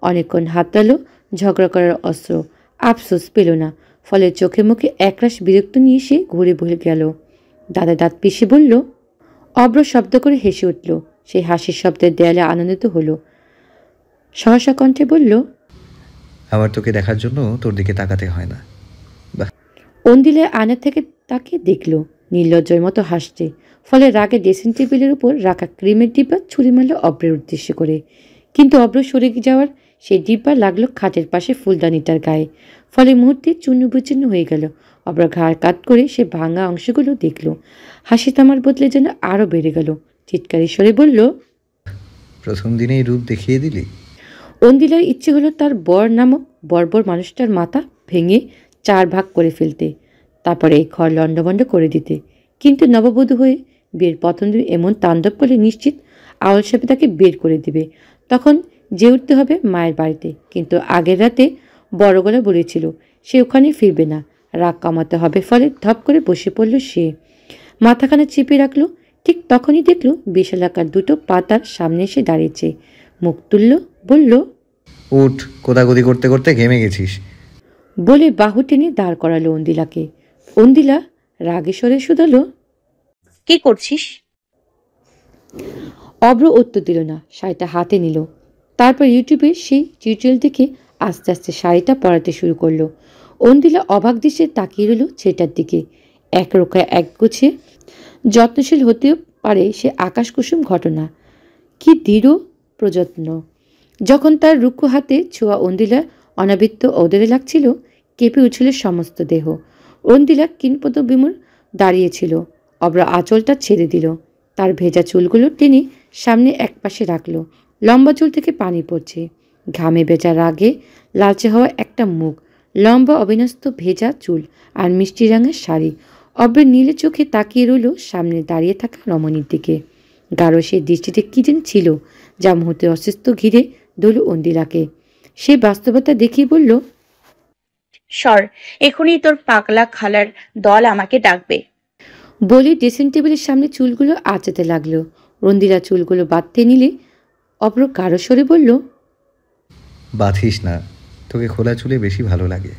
অনেকক্ষণ হাততালো ঝগড়া করার অস্ত্র। আফসোস পেল না। ফলে চোখে মুখে একরাশ বিরক্ত নিয়ে সে ঘুরে বয়ে গেল। দাদা দাঁত পিষে বলল। অব্র শব্দ করে হেসে উঠল। সেই হাসির শব্দের দেয়ালে আনন্দিত হলো। সহসা কণ্ঠে বলল, আমার তোকে দেখার জন্য তোর দিকে তাকাতে হয় না। অন্দিলায় আয়না থেকে তাকে দেখল নির্লজ্জের মতো হাসছে। ফলে রাগে ড্রেসিং টেবিলের উপর রাখা ক্রিমের ডিব্বা ছুরি মারল অব্রের উদ্দেশ্য করে। কিন্তু অব্র সরে যাওয়ার সেই ডিব্বা লাগলো খাটের পাশে ফুলদানিটার গায়ে। ফলে মুহূর্তে চূর্ণ বিচূর্ণ হয়ে গেল। অব্র ঘাড় কাত করে সে ভাঙা অংশগুলো দেখল। হাসি থামার বদলে যেন আরও বেড়ে গেল। চিৎকার স্বরে বলল, প্রথম দিনেই রূপ দেখিয়ে দিলি। অন্দিলার ইচ্ছে হলো তার বর নামক বর্বর মানুষটার মাথা ভেঙে 4 ভাগ করে ফেলতে, তারপরে এই ঘর লণ্ডভণ্ড করে দিতে। কিন্তু নববধূ হয়ে বিয়ের প্রথম দিন এমন তাণ্ডব করলে নিশ্চিত আউল সাহেব তাকে বের করে দিবে। তখন যে উঠতে হবে মায়ের বাড়িতে। কিন্তু আগের রাতে বড় গলা বলেছিল সে ওখানে ফিরবে না, রাগ কমাতে হবে। ফলে ধপ করে বসে পড়ল সে, মাথাখানা চেপে রাখলো। ঠিক তখনই দেখলো বিশালাকার 2টো পা তার সামনে এসে দাঁড়িয়েছে। মুখ তুলল, বলল, উঠ, কোদাকুদি করতে করতে ঘেমে গেছিস। বলে বাহু টেনে দাঁড় করালো অন্দিলাকে। অন্দিলা রাগেশ্বরে শুধালো, কি করছিস? অব্র উত্তর দিল না, শাড়িটা হাতে নিল। তারপর ইউটিউবে সেই টিউটোরিয়াল দেখে আস্তে আস্তে শাড়িটা পরাতে শুরু করলো। অন্দিলা অবাক দৃশ্যে তাকিয়ে রইল ছেলেটার দিকে। এক রোখায় এক গুছিয়ে যত্নশীল হতেও পারে সে আকাশকুসুম ঘটনা। কি দৃঢ় প্রযত্ন! যখন তার রুক্ষ হাতে ছোঁয়া অন্দিলার অনাবৃত্ত ওদরে লাগছিল, কেঁপে উঠছিল সমস্ত দেহ। অন্দিলা কিনপদ বিমূর দাঁড়িয়েছিল। অব্র আঁচলটা ছেড়ে দিল, তার ভেজা চুলগুলো টেনে সামনে এক পাশে রাখল। লম্বা চুল থেকে পানি পড়ছে, ঘামে ভেজা রাগে লালচে হওয়া একটা মুখ, লম্বা অবিন্যস্ত ভেজা চুল আর মিষ্টি রঙের শাড়ি। অব্রের নীলে চোখে তাকিয়ে রইল সামনে দাঁড়িয়ে থাকা রমণীর দিকে। গাঢ় সেই দৃষ্টিতে কি যেন ছিল যা মুহূর্তে অসুস্থ ঘিরে ধরল অন্দিলাকে। সে বাস্তবতা দেখিয়ে বলল, সর, এখনই তোর পাগলা খালার দল আমাকে ডাকবে। বলে ড্রেসিং টেবিলের সামনে চুলগুলো আঁচাতে লাগলো। অন্দিলা চুলগুলো বাঁধতে নিলে অব্র গাঢ় স্বরে বলল, বাঁধিস না, তোকে খোলা চুলে বেশি ভালো লাগে।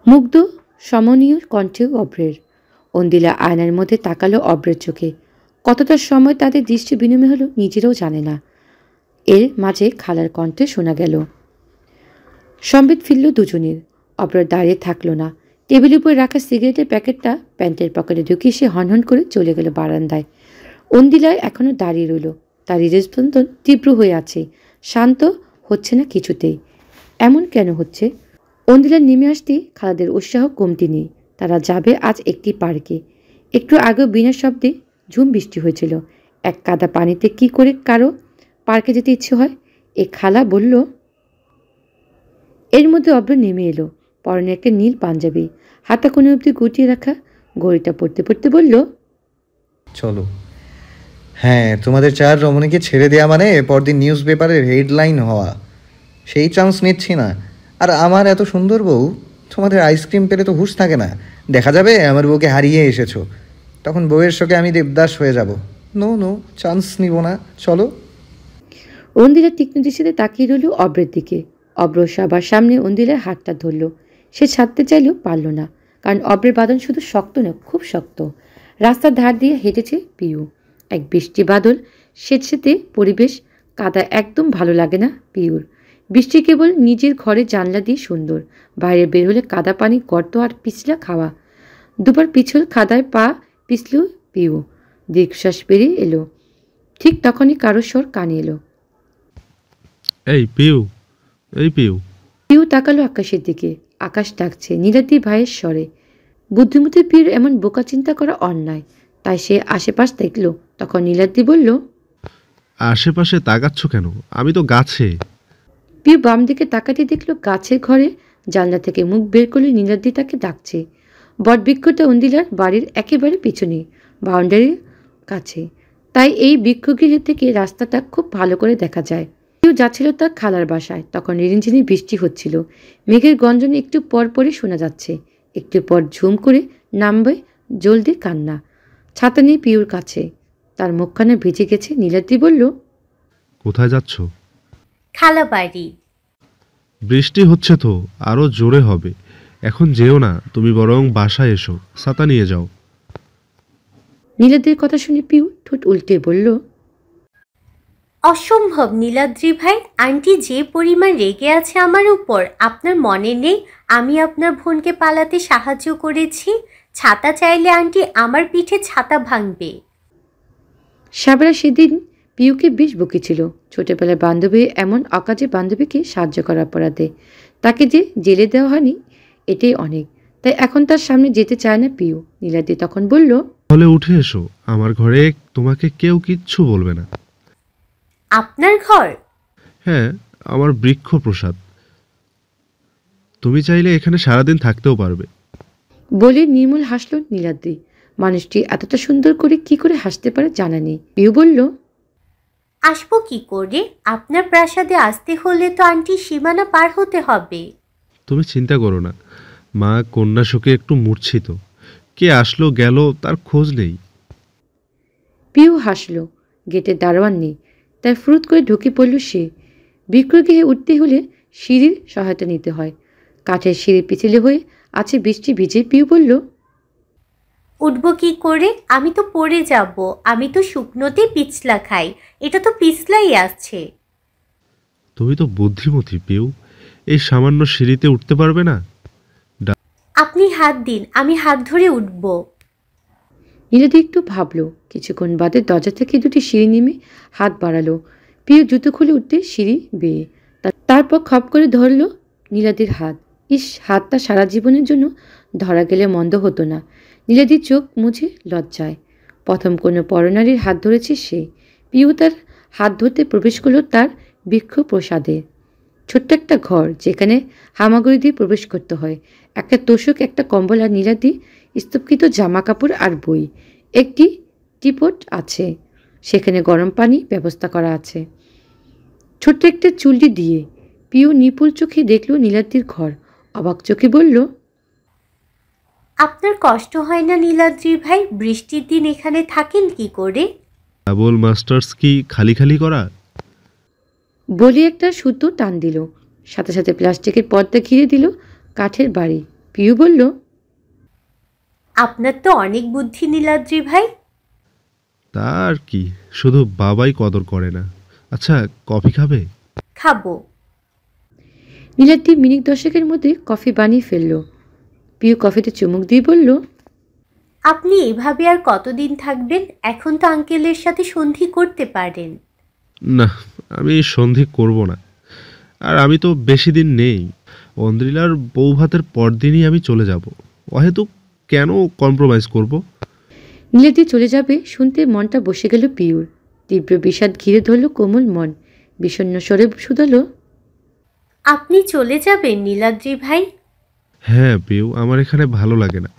মুগ্ধ সমনীয় কণ্ঠে অব্রের। অন্দিলা আয়নার মধ্যে তাকালো অব্রের চোখে। কতটা সময় তাদের দৃষ্টি বিনিময় হলো নিজেরাও জানে না। এর মাঝে খালার কণ্ঠে শোনা গেল, সম্বিত ফিরল দুজনের। অব্র দাঁড়িয়ে থাকলো না, টেবিলের উপরে রাখা সিগারেটের প্যাকেটটা প্যান্টের পকেটে ঢুকিয়ে সে হনহন করে চলে গেল বারান্দায়। অন্দিলা এখনো দাঁড়িয়ে রইল, তার হৃদস্পন্দন তীব্র হয়ে আছে, শান্ত হচ্ছে না কিছুতেই। এমন কেন হচ্ছে? অন্দিলা নেমে আসতে খালাদের উৎসাহ কমতি নেই। তারা যাবে আজ একটি পার্কে। একটু আগেও বিনা শব্দে ঝুম বৃষ্টি হয়েছিল। এক কাদা পানিতে কি করে কারো পার্কে যেতে ইচ্ছে হয়? এ খালা বলল। এর মধ্যে অব্র নেমে এলো, পরনে একটা নীল পাঞ্জাবি, হাতা কোণে অবধি গুটিয়ে রাখা ঘড়িটা পড়তে পড়তে বলল, চলো। হ্যাঁ, তোমাদের 4 রমণীকে ছেড়ে দেওয়া মানে পরদিন নিউজ পেপারের হেডলাইন হওয়া, সেই চান্স নিচ্ছি না। আর আমার এত সুন্দর বউ, তোমাদের আইসক্রিম পেলে তো হুঁশ থাকে না। দেখা যাবে আমার বউকে হারিয়ে এসেছো, তখন বউয়ের শোকে আমি দেবদাস হয়ে যাব। নো নো, চান্স নিব না, চলো। অন্দিলা তীক্ষ্ণ দৃষ্টিতে তাকিয়ে রইল অব্রের দিকে। অব্র সবার সামনে অন্দিলার হাতটা ধরল। সে ছাড়তে চাইলেও পারল না, কারণ অব্রের বাঁধন শুধু শক্ত না, খুব শক্ত। রাস্তার ধার দিয়ে হেঁটেছে পিউ। এক বৃষ্টি বাদল স্বেচ্ছেতে পরিবেশ, কাদা একদম ভালো লাগে না পিউর। বৃষ্টি কেবল নিজের ঘরে জানলা দিয়ে সুন্দর, বাইরে বের হলে কাদা পানি, গর্ত আর পিছলা খাওয়া। দুবার পিছল খাদায় পা পিছল পিউ, দীর্ঘশ্বাস বেরিয়ে এলো। ঠিক তখনই কারো স্বর কানে এলো, এই পিউ, এই পিউ। পিউ তাকালো আকাশের দিকে। আকাশ ডাকছে নীলাদ্রি ভাইয়ের স্বরে। বুদ্ধিমতী পিউর এমন বোকা চিন্তা করা অন্যায়, তাই সে আশেপাশ দেখল। তখন নীলাদ্রি বলল, আশেপাশে তাকাচ্ছ কেন? আমি তো গাছে। পিউ বাম দিকে তাকাতে দেখলো গাছের ঘরে জানলা থেকে মুখ বের করলে নীলাদ্রি তাকে ডাকছে। বটবৃক্ষটা অন্দিলার বাড়ির একেবারে পিছনে, বাউন্ডারির কাছে, তাই এই বৃক্ষগৃহ থেকে রাস্তাটা খুব ভালো করে দেখা যায়। পিউ যাচ্ছিল তার খালার বাসায়। তখন রিরিনঝিনি বৃষ্টি হচ্ছিল। মেঘের গঞ্জনে একটু পর পরই শোনা যাচ্ছে, একটু পর ঝুম করে নামবে জলদি কান্না। ছাতা নেই পিউর কাছে, তার মুখখানা ভিজে গেছে। নীলাদ্রি বলল, কোথায় যাচ্ছ? খালা বাড়ি। বৃষ্টি হচ্ছে তো, আরো জোরে হবে। এখন যেও না, তুমি বরং বাসায় এসো, ছাতা নিয়ে যাও। নীলাদ্রির কথা শুনে পিউ ঠোঁট উল্টে বলল, অসম্ভব নীলাদ্রি ভাই, আন্টি যে পরিমাণ রেগে আছে আমার উপর আপনার মনে নেই? আমি আপনার বোনকে পালাতে সাহায্য করেছি। ছাতা চাইলে আন্টি আমার পিঠে ছাতা ভাঙবে। সাবরা সেদিন পিউকে বেশ বকেছিল। ছোটবেলার বান্ধবী এমন অকাজে বান্ধবীকে সাহায্য করার অপরাধে তাকে যে জেলে দেওয়া হয়নি, এটাই অনেক। তাই এখন তার সামনে যেতে চায় না পিউ। নীলাদ্রি তখন বলল, তাহলে উঠে এসো, আমার ঘরে তোমাকে কেউ কিচ্ছু বলবে না। আপনার ঘর? হ্যাঁ, আমার বৃক্ষ প্রসাদ। তুমি চাইলে এখানে সারাদিন থাকতেও পারবে। বলে নির্মল হাসল নীলাদ্রি। মানুষটি এতটা সুন্দর করে কি করে হাসতে পারে জানা নেই। পিউ বলল, আসবো কি করে? আপনার প্রাসাদে আসতে হলে তো আন্টি সীমানা পার হতে হবে। তুমি চিন্তা করো না, মা কন্যা শোকে একটু মূর্ছিত। কে আসলো গেল তার খোঁজ নেই। পিউ হাসল। গেটের দারোয়ান নেই, তাই ফুরুত করে ঢুকে পড়ল সে। বিক্রয়গৃহে উঠতে হলে সিঁড়ির সহায়তা নিতে হয়। কাঠের সিঁড়ি পিছলে হয়ে আছে বৃষ্টি ভিজে। পিউ বলল, উঠবো কি করে? আমি তো পড়ে যাব। আমি তো শুকনোতে পিছলা খাই, এটা তো পিছলাই আসছে। তুমি তো বুদ্ধিমতী পিউ, এই সামান্য সিঁড়িতে উঠতে পারবে না? আপনি হাত দিন, আমি হাত ধরে উঠব। নীলাদি একটু ভাবল। কিছুক্ষণ বাদে দরজা থেকে দুটি সিঁড়ি নেমে হাত বাড়ালো। পিউ জুতো খুলে উঠতে সিঁড়ি বেয়ে তারপর খপ করে ধরল নীলাদির হাত। ইস, হাতটা সারা জীবনের জন্য ধরা গেলে মন্দ হতো না। নীলাদির চোখ মুছে লজ্জায়। প্রথম কোনো পরনারীর হাত ধরেছে সে। পিউ তার হাত ধরতে প্রবেশ করল তার বৃক্ষ প্রসাদে। ছোট্ট একটা ঘর, যেখানে হামাগুড়ি দিয়ে প্রবেশ করতে হয়। একটা তোষক, একটা কম্বল আর নীলাদি স্তূপকৃত জামা কাপড় আর বই। একটি টিপট আছে, সেখানে গরম পানি ব্যবস্থা করা আছে ছোট্ট একটা চুল্লি দিয়ে। পিউ নিপুল চোখে দেখল নীলাদ্রির ঘর। অবাক চোখে বলল, আপনার কষ্ট হয় না নীলাদ্রি ভাই? বৃষ্টির দিন এখানে থাকেন কি করে? ডাবল মাস্টার্স কি খালি খালি করা? বলে একটা সুতো টান দিল। সাথে সাথে প্লাস্টিকের পর্দা ঘিরে দিল কাঠের বাড়ি। পিউ বলল, আপনার তো অনেক বুদ্ধি নীলাদ্রি ভাই। তার কি, শুধু বাবাই কদর করে না। আচ্ছা, কফি খাবে? খাবো। নীলাদ্রি মিনিট 10 মধ্যে কফি বানিয়ে ফেলল। পিউ কফিতে চুমুক দিয়ে বলল, আপনি এভাবে আর কতদিন থাকবেন? এখন তো আঙ্কেলের সাথে সন্ধি করতে পারেন। না, আমি সন্ধি করব না। আর আমি তো বেশি দিন নেই। অন্দ্রিলার বউ ভাতের পরদিনই আমি চলে যাব। অহেতুক কেন কম্প্রোমাইজ করব? নীলাদ্রি চলে যাবে শুনতে মনটা বসে গেল পিউর। তীব্র বিষাদ ঘিরে ধরল কোমল মন। বিষণ্ণ স্বরে শুধালো, আপনি চলে যাবেন নীলাদ্রি ভাই? হ্যাঁ পিউ, আমার এখানে ভালো লাগে না।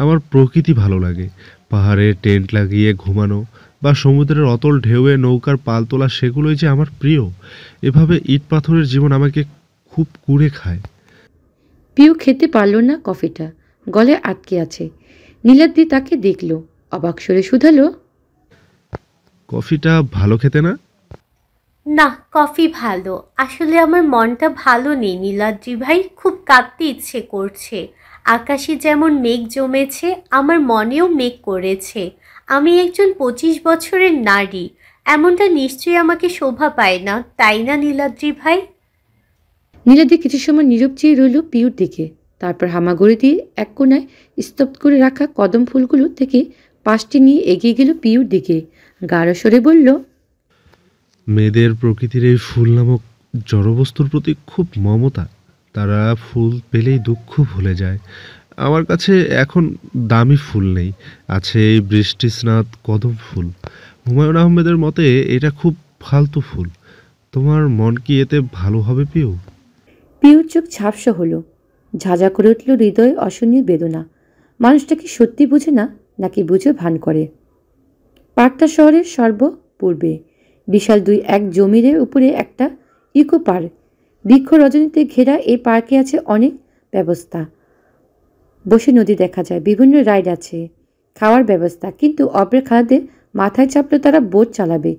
আমার প্রকৃতি ভালো লাগে। পাহাড়ে টেন্ট লাগিয়ে ঘুমানো বা সমুদ্রের অতল ঢেউয়ে নৌকার পাল তোলা, সেগুলোই যে আমার প্রিয়। এভাবে ইট পাথরের জীবন আমাকে খুব কুড়ে খায়। পিউ খেতে পারল না কফিটা, গলে আটকে আছে। নীলাদ্রি তাকে দেখল, অবাক স্বরে শুধালো, কফিটা ভালো খেতে না? না, কফি ভালো। আসলে আমার মনটা ভালো নেই নীলাদ্রি ভাই, খুব কাঁদতে ইচ্ছে করছে। আকাশে যেমন মেঘ জমেছে, আমার মনেও মেঘ করেছে। আমি একজন 25 বছরের নারী, এমনটা নিশ্চয়ই আমাকে শোভা পায় না, তাই না নীলাদ্রি ভাই? নীলাদ্রি কিছু সময় নীরব চেয়ে রইল পিউর দিকে। তারপর হামাগুড়ি দিয়ে এক কোনায় স্তব্ধ করে রাখা কদম ফুলগুলো থেকে 5টি নিয়ে এগিয়ে গেল পিউর দিকে। গাঢ় স্বরে বলল, মেয়েদের প্রকৃতির এই ফুল নামক জড়বস্তুর প্রতি খুব মমতা। তারা ফুল পেলেই দুঃখ ভুলে যায়। আমার কাছে এখন দামি ফুল নেই, আছে এই বৃষ্টি স্নাত কদম ফুল। হুমায়ুন আহমেদের মতে এটা খুব ফালতু ফুল। তোমার মন কি এতে ভালো হবে পিউ? পিউর চোখ ঝাপসা হলো। ঝাঁঝা করে উঠল হৃদয়ে অসহনীয় বেদনা। মানুষটা কি সত্যি বুঝে না, নাকি বুঝে ভান করে? পার্কটা শহরের সর্বপূর্বে। বিশাল এক জমির উপরে একটা ইকো পার্ক। বৃক্ষ রজনীতে ঘেরা এই পার্কে আছে অনেক ব্যবস্থা। বসে নদী দেখা যায়, বিভিন্ন রাইড আছে, খাওয়ার ব্যবস্থা। কিন্তু অব্রের খালাদের মাথায় চাপলো তারা বোট চালাবে।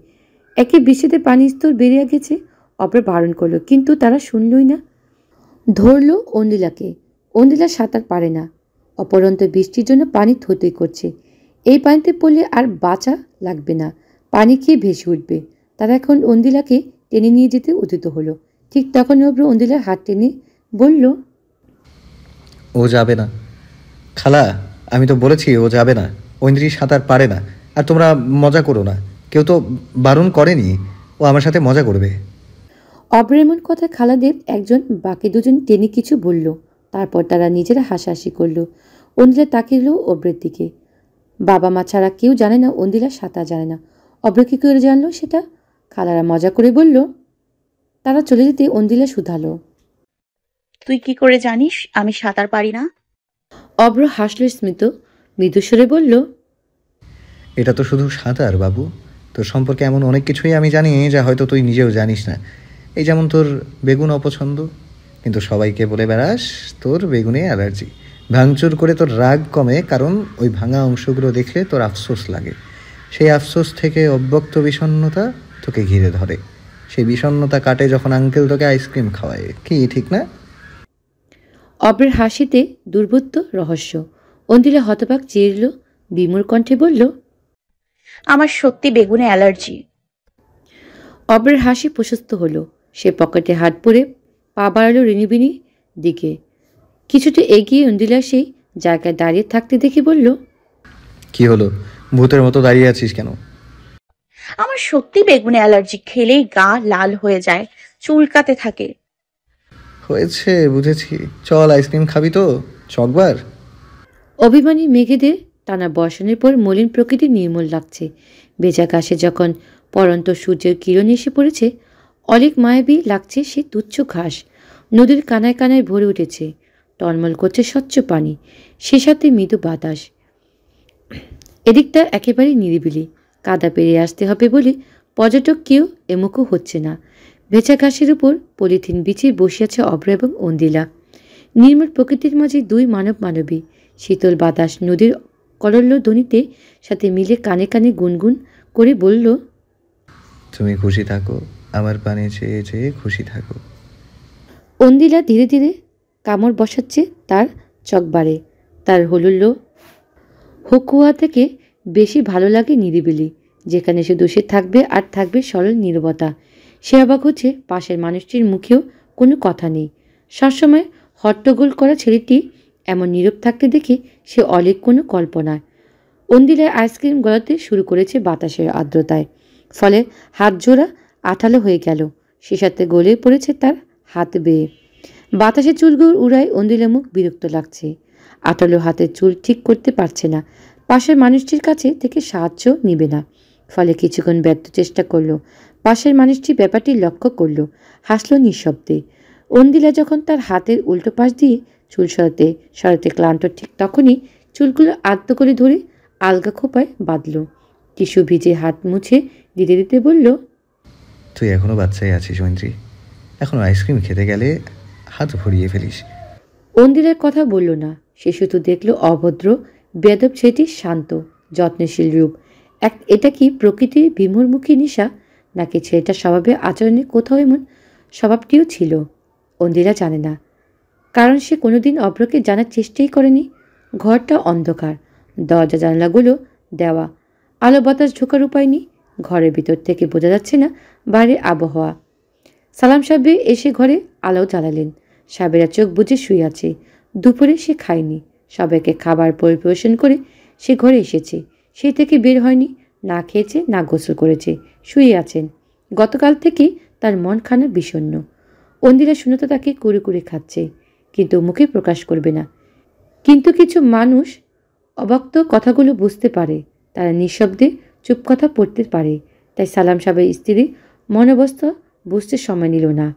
একে বৃষ্টিতে পানির স্তর বেরিয়ে গেছে। অব্রে বারণ করলো, কিন্তু তারা শুনলই না। ধরলো অন্দিলাকে। অন্দিলা সাঁতার পারে না, অপরন্ত বৃষ্টির জন্য পানি থই করছে। এই পানিতে পড়লে আর বাঁচা লাগবে না, পানি খেয়ে ভেসে উঠবে। তারা এখন অন্দিলাকে টেনে নিয়ে যেতে উদ্যত হলো। ঠিক তখন অব্র অন্দিলার হাত টেনে বলল, ও যাবে না খালা, আমি তো বলেছি ও যাবে না। ঐন্দ্রি সাঁতার পারে না। আর তোমরা মজা করো না, কেউ তো বারণ করেনি। ও আমার সাথে মজা করবে। অব্র এমন কথা খালাদের একজন বাকি দুজন টেনে কিছু বলল। তারপর তারা নিজেরা হাসাহাসি করলো। অন্দিলা তাকিয়ে অব্রের দিকে। বাবা মা ছাড়া কেউ জানে না অন্দিলা সাঁতার জানে না। অব্র কি করে জানলো সেটা? খালারা মজা করে বলল, তারা চলে যেতে অন্দিলা শুধালো। তুই কি করে জানিস আমি সাঁতার পারি না? অব্র হাসল স্মিত, মৃদুস্বরে বলল, এটা তো শুধু সাঁতার বাবু, তোর সম্পর্কে এমন অনেক কিছুই আমি জানি যা হয়তো তুই নিজেও জানিস না। এই যেমন তোর বেগুন অপছন্দ, কিন্তু সবাইকে বলে বেড়াস তোর বেগুনে অ্যালার্জি। ভাঙচুর করে তোর রাগ কমে কারণ ওই ভাঙা অংশগুলো দেখে তোর আফসোস লাগে। সেই আফসোস থেকে অব্যক্ত বিষণ্ণতা তোকে ঘিরে ধরে। সেই বিষণ্ণতা কাটে যখন আঙ্কেল তোকে আইসক্রিম খাওয়ায়। কি ঠিক না? অব্রের হাসিতে দুর্বোধ্য রহস্য। অন্দিলা হতবাক চেয়ে বিমূর কণ্ঠে বলল, আমার সত্যি বেগুনে অ্যালার্জি। অব্রের হাসি প্রশস্ত হলো। সে পকেটে হাত পরে পা বাড়ালো রিনিবিনির দিকে। কিছুটা এগিয়ে অন্দিলা সেই জায়গায় দাঁড়িয়ে থাকতে দেখে বলল, কি হলো, ভূতের মতো দাঁড়িয়ে আছিস কেন? আমার সত্যি বেগুনে অ্যালার্জি, খেলেই গা লাল হয়ে যায়, চুলকাতে থাকে। হয়েছে, বুঝেছি। চল, আইসক্রিম খাবি তো? চকবার। অভিমানী মেঘেদের টানা বর্ষণের পর মলিন প্রকৃতি নির্মল লাগছে। ভেজা ঘাসে যখন পরন্ত সূর্যের কিরণ এসে পড়েছে, অনেক মায়াবী লাগছে সে তুচ্ছ ঘাস। নদীর কানায় কানায় ভরে উঠেছে, টলমল করছে স্বচ্ছ পানি, সে সাথে মৃদু বাতাস। এদিকটা একেবারেই নিরিবিলি। কাদা পেরিয়ে আসতে হবে বলে পর্যটক কেউ এমুখও হচ্ছে না। ভেজা ঘাসের উপর পলিথিন বিছিয়ে বসে আছে অব্র এবং অন্দিলা। নির্মল প্রকৃতির মাঝে দুই মানব মানবী। শীতল বাতাস নদীর কলল্ল ধ্বনিতে সাথে মিলে কানে কানে গুনগুন করে বলল, তুমি খুশি থাকো, আমার পানে চেয়ে চেয়ে খুশি থাকো। অন্দিলা ধীরে ধীরে কামড় বসাচ্ছে তার চকবারে। তার হলুল্লো হুকুয়া থেকে বেশি ভালো লাগে নিরিবিলি, যেখানে শুধু সে থাকবে আর থাকবে সরল নীরবতা। সে অবাক হচ্ছে পাশের মানুষটির মুখেও কোনো কথা নেই। সবসময় হট্টগোল করা ছেলেটি এমন নীরব থাকতে দেখে সে অলিক কোনো কল্পনায়। অন্দিলার আইসক্রিম গলাতে শুরু করেছে বাতাসের আর্দ্রতায়, ফলে হাত জোড়া আঠালো হয়ে গেল। সে সাথে গলে পড়েছে তার হাত বেয়ে। বাতাসের চুলগুলো উড়ায় অন্দিলা মুখ বিরক্ত লাগছে। আঠালো হাতের চুল ঠিক করতে পারছে না, পাশের মানুষটির কাছে থেকে সাহায্য নিবে না। ফলে কিছুক্ষণ ব্যর্থ চেষ্টা করলো। পাশের মানুষটি ব্যাপারটি লক্ষ্য করলো, হাসলো নিঃশব্দে। অন্দিলা যখন তার হাতের উল্টো পাশ দিয়ে চুল সরাতে সরাতে ক্লান্ত, ঠিক তখনই চুলগুলো আদ্য করে ধরে আলগা খোপায় বাঁধল। টিস্যু ভিজে হাত মুছে দিতে দিতে বলল, তুই এখনো বাচ্চাই আছিস ঐন্দ্রি, এখনো আইসক্রিম খেতে গেলে হাত ভরিয়ে ফেলিস। অন্দিলার কথা বলল না। সে শুধু দেখল অভদ্র বেয়াদব ছেলেটির শান্ত যত্নশীল রূপ। এটা কি প্রকৃতির বিমূর্মুখী নেশা, নাকি ছেলেটার স্বভাবে আচরণে কোথাও এমন স্বভাবটিও ছিল? অন্দিলা জানে না, কারণ সে কোনোদিন অভ্রকে জানার চেষ্টাই করেনি। ঘরটা অন্ধকার, দরজা জানালাগুলো দেওয়া, আলো বাতাস ঢোকার উপায় নেই। ঘরের ভিতর থেকে বোঝা যাচ্ছে না বাইরের আবহাওয়া। সালাম সাহেব এসে ঘরে আলো জ্বালালেন। সাবেরা চোখ বুজে শুয়ে আছে। দুপুরে সে খায়নি। সবাইকে খাবার পরিবেশন করে সে ঘরে এসেছে। সেই থেকে বের হয়নি, না খেয়েছে না গোসল করেছে, শুয়ে আছেন। গতকাল থেকে তার মন খানা বিষণ্ণ। অন্দিরা শূন্যতা তাকে কুড়ে কুড়ে খাচ্ছে, কিন্তু মুখে প্রকাশ করবে না। কিন্তু কিছু মানুষ অবাক্ত কথাগুলো বুঝতে পারে, তারা নিঃশব্দে চুপ কথা পড়তে পারে। তাই সালাম সাহেবের স্ত্রী মনোবস্থা বুঝতে সময় নিল না।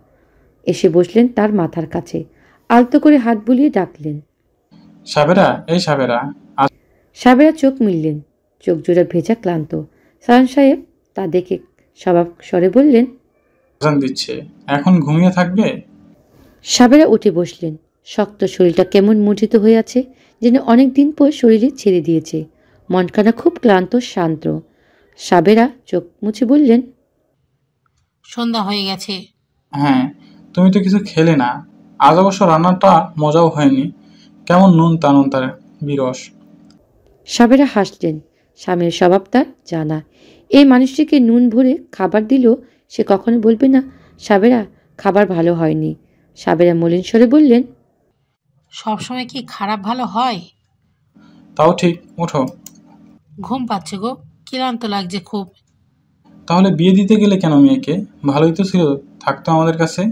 এসে বসলেন তার মাথার কাছে, আলতো করে হাত বুলিয়ে ডাকলেন, সাবেরা, এই সাবেরা। সাবেরা চোখ মিললেন, চোখ জোড়া ভেজা ক্লান্ত। সালাম সাহেব তা দেখে স্বভাব স্বরে বললেন, দিচ্ছে, এখন ঘুমিয়ে থাকবে? সাবেরা উঠে বসলেন। শক্ত শরীরটা কেমন মূর্ছিত হয়ে আছে, যেন অনেক দিন পর শরীরে ছেড়ে দিয়েছে। মনখানা খুব ক্লান্ত শান্ত। সাবেরা চোখ মুছে বললেন, সন্ধ্যা হয়ে গেছে। হ্যাঁ, তুমি তো কিছু খেলে না। আজ অবশ্য রান্নাটা মজাও হয়নি, কেমন নুন তার বিরস। সাবেরা হাসলেন। স্বামীর স্বভাব তার জানা। এই মানুষটিকে নুন ভরে খাবার দিলেও সে কখনো বলবে না, সাবেরা খাবার ভালো হয়নি। সাবেরা মলিন স্বরে বললেন, সবসময় কি খারাপ ভালো হয়? তাও ঠিক, ওঠো। ঘুম পাচ্ছে গো, ক্লান্ত লাগছে খুব। তাহলে বিয়ে দিতে গেলে কেন মেয়েকে? ভালোই তো ছিল, থাকতো আমাদের কাছে।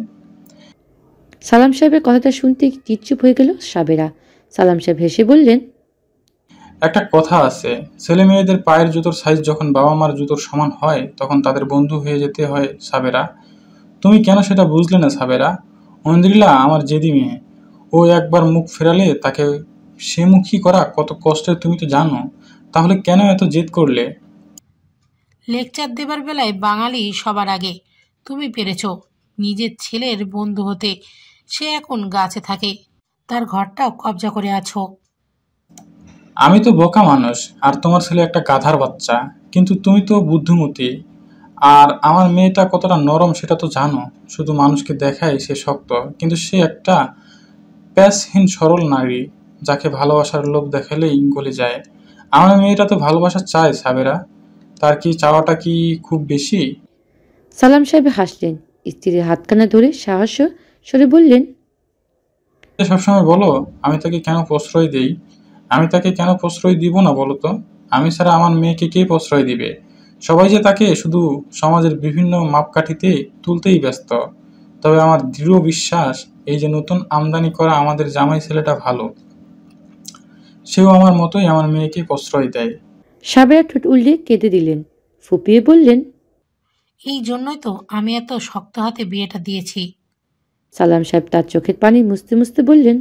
সালাম সাহেবের কথাটা শুনতে চিপচুপ হয়ে গেল সাবেরা। সালাম সাহেব হেসে বললেন, একটা কথা আছে, ছেলে মেয়েদের পায়ের জুতোর সাইজ যখন বাবা মার জুতোর সমান হয় তখন তাদের বন্ধু হয়ে যেতে হয় সাবেরা। তুমি কেন সেটা বুঝলে না সাবেরা? ঐন্দ্রিলা আমার জেদি মেয়ে। ও একবার মুখ ফেরালে তাকে সে মুখী করা কত কষ্টের তুমি তো জানো। তাহলে কেন এত জেদ করলে? লেকচার দেবার বেলায় বাঙালি সবার আগে। তুমি পেরেছ নিজের ছেলের বন্ধু হতে। সে এখন গাছে থাকে, তার ঘরটাও কবজা করে আছো। আমি তো বোকা মানুষ আর তোমার ছেলে একটা গাধার বাচ্চা, কিন্তু তুমি তো বুদ্ধিমতী। আর আমার মেয়েটা কতটা নরম সেটা তো জানো। শুধু মানুষকে দেখায় সে শক্ত, কিন্তু সে একটা প্যাসহীন সরল নারী, যাকে ভালোবাসার লোভ দেখালেই গলে যায়। আমার মেয়েটা তো ভালোবাসা চায় সাবেরা। তার কি চাওয়াটা কি খুব বেশি? সালাম সাহেব হাসলেন, স্ত্রীর হাতখানা ধরে সাহস সরে বললেন, সবসময় বলো আমি তাকে কেন প্রশ্রয় দেই। আমি তাকে কেন প্রশ্রয় দিব না বলো তো? আমি ছাড়া আমার মেয়েকে কে প্রশ্রয় দিবে? সবাই যে তাকে শুধু সমাজের বিভিন্ন মাপকাঠিতে তুলতেই ব্যস্ত। তবে আমার দৃঢ় বিশ্বাস, এই যে নতুন আমদানি করা আমাদের জামাই ছেলেটা ভালো। সেও আমার মতোই আমার মেয়েকে প্রশ্রয় দেয়। সাবেরা ঠোঁট উল্টে কেঁদে দিলেন, ফুপিয়ে বললেন, এই জন্যই তো আমি এত শক্ত হাতে বিয়েটা দিয়েছি। সালাম সাহেব তার চোখের পানি মুছতে মুছতে বললেন,